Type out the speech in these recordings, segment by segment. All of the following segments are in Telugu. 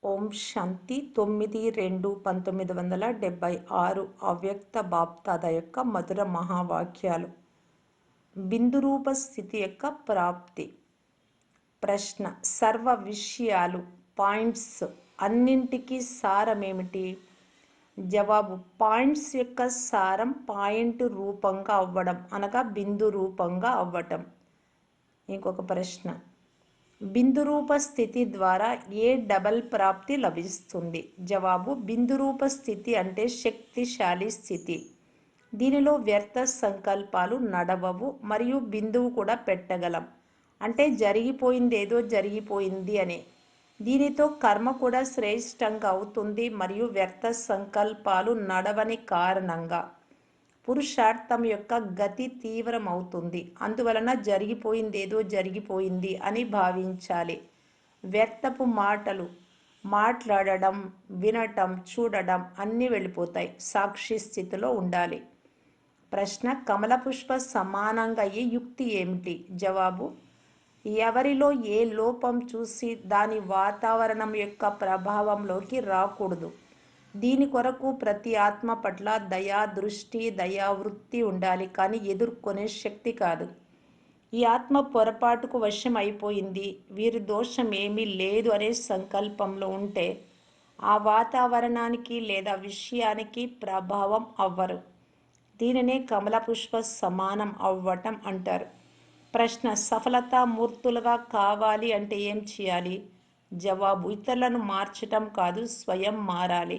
ఓం శాంతి 9/2/1976 అవ్యక్త బాప్దాద యొక్క మధుర మహావాక్యాలు. బిందు రూప స్థితి యొక్క ప్రాప్తి. ప్రశ్న: సర్వ విషయాలు పాయింట్స్ అన్నింటికీ సారమేమిటి? జవాబు: పాయింట్స్ యొక్క సారం పాయింట్ రూపంగా అవ్వడం, అనగా బిందు రూపంగా అవ్వటం. ఇంకొక ప్రశ్న: బిందు రూప స్థితి ద్వారా ఏ డబల్ ప్రాప్తి లభిస్తుంది? జవాబు: బిందు రూప స్థితి అంటే శక్తిశాలి స్థితి. దీనిలో వ్యర్థ సంకల్పాలు నడవవు మరియు బిందువు కూడా పెట్టగలం. అంటే జరిగిపోయిందేదో జరిగిపోయింది అని. దీనితో కర్మ కూడా శ్రేష్టంగా అవుతుంది మరియు వ్యర్థ సంకల్పాలు నడవని కారణంగా పురుషార్థం యొక్క గతి తీవ్రమవుతుంది. అందువలన జరిగిపోయిందేదో జరిగిపోయింది అని భావించాలి. వ్యర్థపు మాటలు మాట్లాడడం, వినటం, చూడడం అన్నీ వెళ్ళిపోతాయి. సాక్షి స్థితిలో ఉండాలి. ప్రశ్న: కమల పుష్ప సమానంగా అయ్యే యుక్తి ఏమిటి? జవాబు: ఎవరిలో ఏ లోపం చూసి దాని వాతావరణం యొక్క ప్రభావంలోకి రాకూడదు. దీని కొరకు ప్రతి ఆత్మ పట్ల దయా దృష్టి, దయా వృత్తి ఉండాలి, కానీ ఎదుర్కొనే శక్తి కాదు. ఈ ఆత్మ పొరపాటుకు వశం అయిపోయింది, వీరి దోషం ఏమీ లేదు అనే సంకల్పంలో ఉంటే ఆ వాతావరణానికి లేదా విషయానికి ప్రభావం అవ్వరు. దీనినే కమల పుష్ప సమానం అవ్వటం అంటారు. ప్రశ్న: సఫలతా మూర్తులుగా కావాలి అంటే ఏం చేయాలి? జవాబు: ఇతరులను మార్చటం కాదు, స్వయం మారాలి.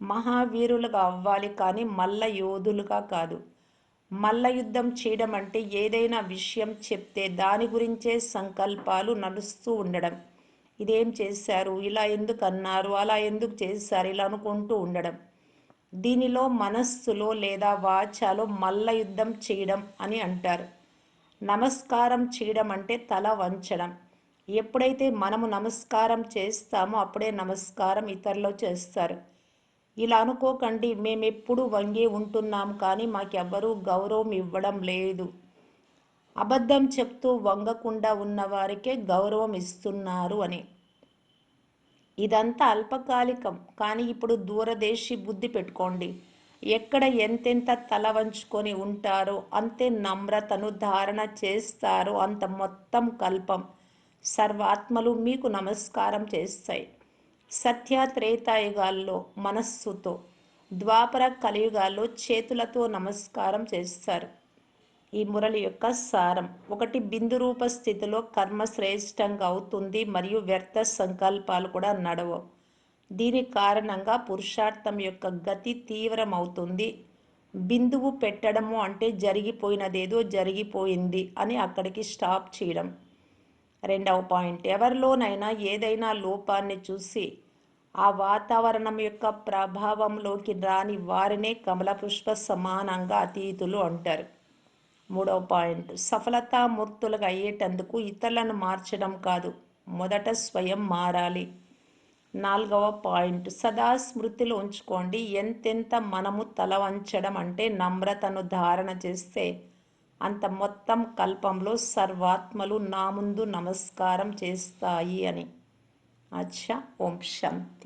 మహావీరులుగా అవ్వాలి, కానీ మల్ల యోధులుగా కాదు. మల్ల యుద్ధం చేయడం అంటే ఏదైనా విషయం చెప్తే దాని గురించే సంకల్పాలు నడుస్తూ ఉండడం. ఇదేం చేశారు, ఇలా ఎందుకు అన్నారు, అలా ఎందుకు చేశారు, ఇలా అనుకుంటూ ఉండడం. దీనిలో మనస్సులో లేదా వాచాలో మల్ల యుద్ధం చేయడం అని అంటారు. నమస్కారం చేయడం అంటే తల వంచడం. ఎప్పుడైతే మనము నమస్కారం చేస్తామో అప్పుడే నమస్కారం ఇతరులు చేస్తారు. ఇలా అనుకోకండి, మేమెప్పుడు వంగే ఉంటున్నాం కానీ మాకెవ్వరూ గౌరవం ఇవ్వడం లేదు. అబద్ధం చెప్తూ వంగకుండా ఉన్నవారికే గౌరవం ఇస్తున్నారు అని. ఇదంతా అల్పకాలికం, కానీ ఇప్పుడు దూరదేశీ బుద్ధి పెట్టుకోండి. ఎక్కడ ఎంతెంత తల వంచుకొని ఉంటారో, అంతే నమ్రతను ధారణ చేస్తారో అంత మొత్తం కల్పం సర్వాత్మలు మీకు నమస్కారం చేస్తాయి. సత్య త్రేతాయుగాల్లో మనస్సుతో, ద్వాపర కలియుగాల్లో చేతులతో నమస్కారం చేస్తారు. ఈ మురళి యొక్క సారం: 1. బిందు రూప స్థితిలో కర్మ శ్రేష్టంగా అవుతుంది మరియు వ్యర్థ సంకల్పాలు కూడా నడవవు. దీని కారణంగా పురుషార్థం యొక్క గతి తీవ్రమవుతుంది. బిందువు పెట్టడము అంటే జరిగిపోయినదేదో జరిగిపోయింది అని అక్కడికి స్టాప్ చేయడం. 2వ పాయింట్: ఎవరిలోనైనా ఏదైనా లోపాన్ని చూసి ఆ వాతావరణం యొక్క ప్రభావంలోకి రాని వారినే కమల పుష్ప సమానంగా అతీతులు అంటారు. 3వ పాయింట్: సఫలతామూర్తులుగా అయ్యేటందుకు ఇతరులను మార్చడం కాదు, మొదట స్వయం మారాలి. 4వ పాయింట్: సదా స్మృతిలో ఉంచుకోండి, ఎంతెంత మనము తల వంచడం అంటే నమ్రతను ధారణ చేస్తే అంత మొత్తం కల్పంలో సర్వాత్మలు నా ముందు నమస్కారం చేస్తాయి అని. అచ్చా. ఓం శాంతి.